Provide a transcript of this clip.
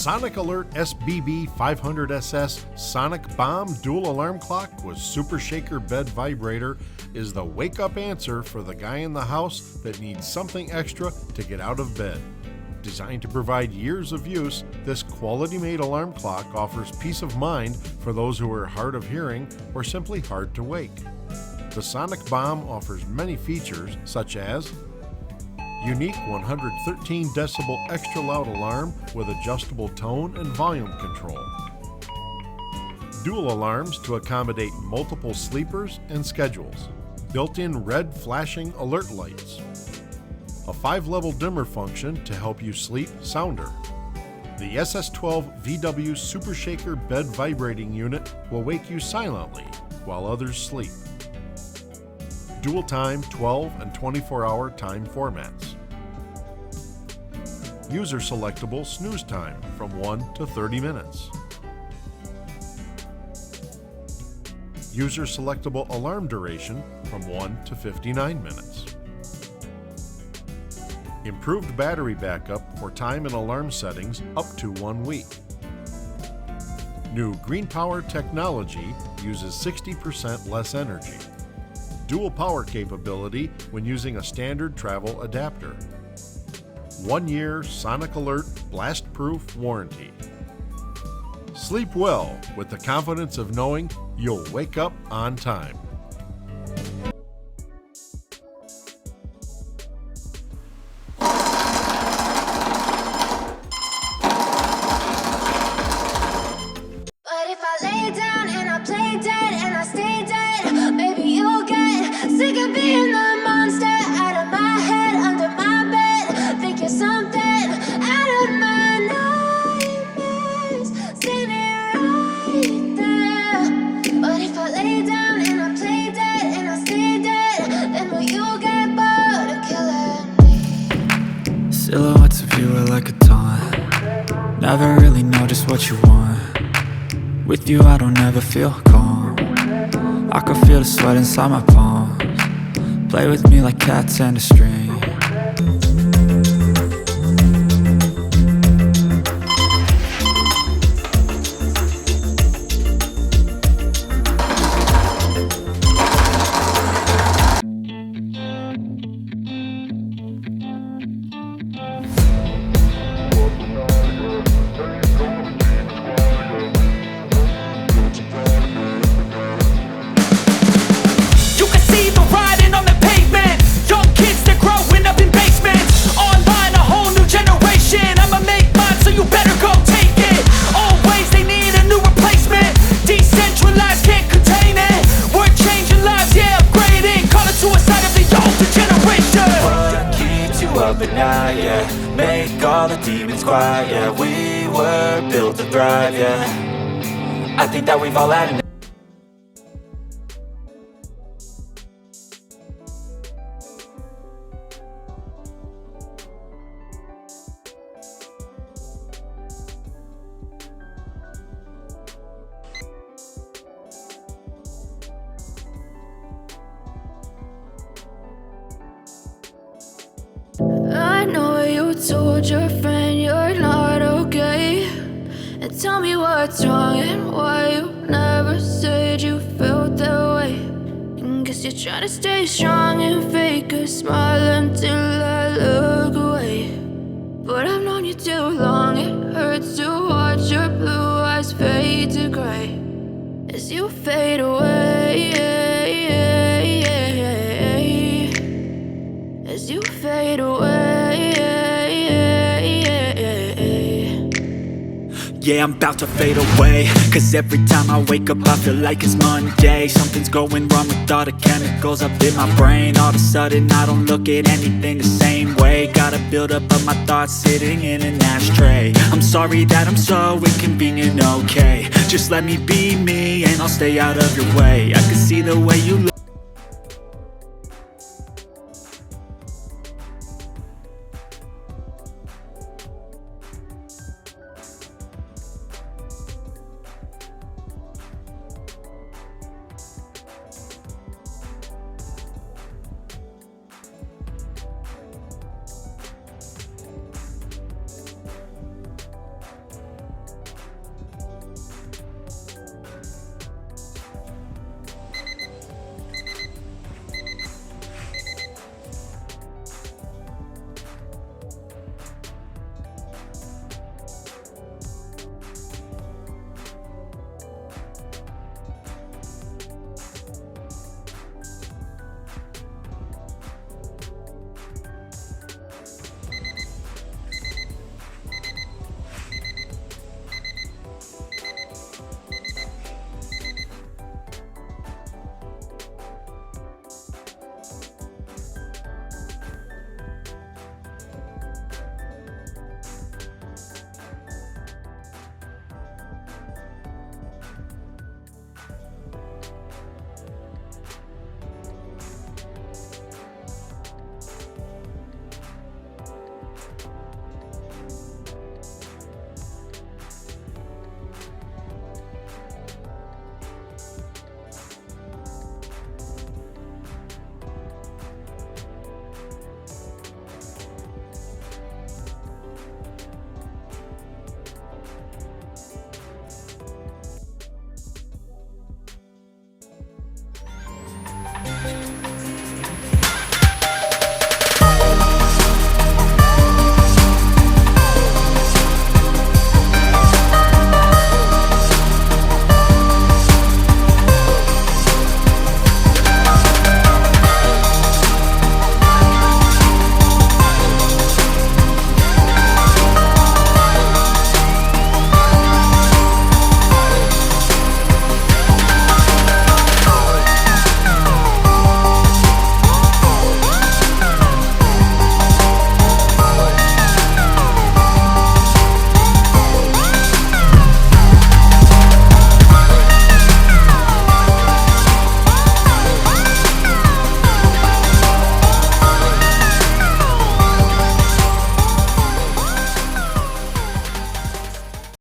Sonic Alert SBB 500SS Sonic Bomb Dual Alarm Clock with Super Shaker Bed Vibrator is the wake-up answer for the guy in the house that needs something extra to get out of bed. Designed to provide years of use, this quality-made alarm clock offers peace of mind for those who are hard of hearing or simply hard to wake. The Sonic Bomb offers many features such as unique 113 decibel extra loud alarm with adjustable tone and volume control. Dual alarms to accommodate multiple sleepers and schedules. Built-in red flashing alert lights. A 5-level dimmer function to help you sleep sounder. The SS12 VW Super Shaker Bed Vibrating Unit will wake you silently while others sleep. Dual time 12 and 24-hour time formats. User selectable snooze time from 1 to 30 minutes. User selectable alarm duration from 1 to 59 minutes. Improved battery backup for time and alarm settings up to 1 week. New green power technology uses 60% less energy. Dual power capability when using a standard travel adapter. 1-year Sonic Alert blast-proof warranty. Sleep well with the confidence of knowing you'll wake up on time. But if I lay down and I play dead and I stay dead, maybe you'll get sick of being the monster out of my head, under my bed. Think you're something out of my nightmares, standing right there. But if I lay down and I play dead and I stay dead, then will you get bored of killing me? Silhouettes of you are like a taunt. Never really know just what you want. With you I don't ever feel calm. I can feel the sweat inside my palms. Play with me like cats and a string. But now, yeah, make all the demons quiet, yeah. We were built to thrive, yeah. I think that we've all had enough. I know you told your friend you're not okay, and tell me what's wrong and why you never said you felt that way. And guess you're trying to stay strong and fake a smile until I look away. But I've known you too long, it hurts to watch your blue eyes fade to gray as you fade away, as you fade away. Yeah, I'm about to fade away, cause every time I wake up I feel like it's Monday. Something's going wrong with all the chemicals up in my brain. All of a sudden I don't look at anything the same way. Got a buildup of my thoughts sitting in an ashtray. I'm sorry that I'm so inconvenient, okay. Just let me be me and I'll stay out of your way. I can see the way you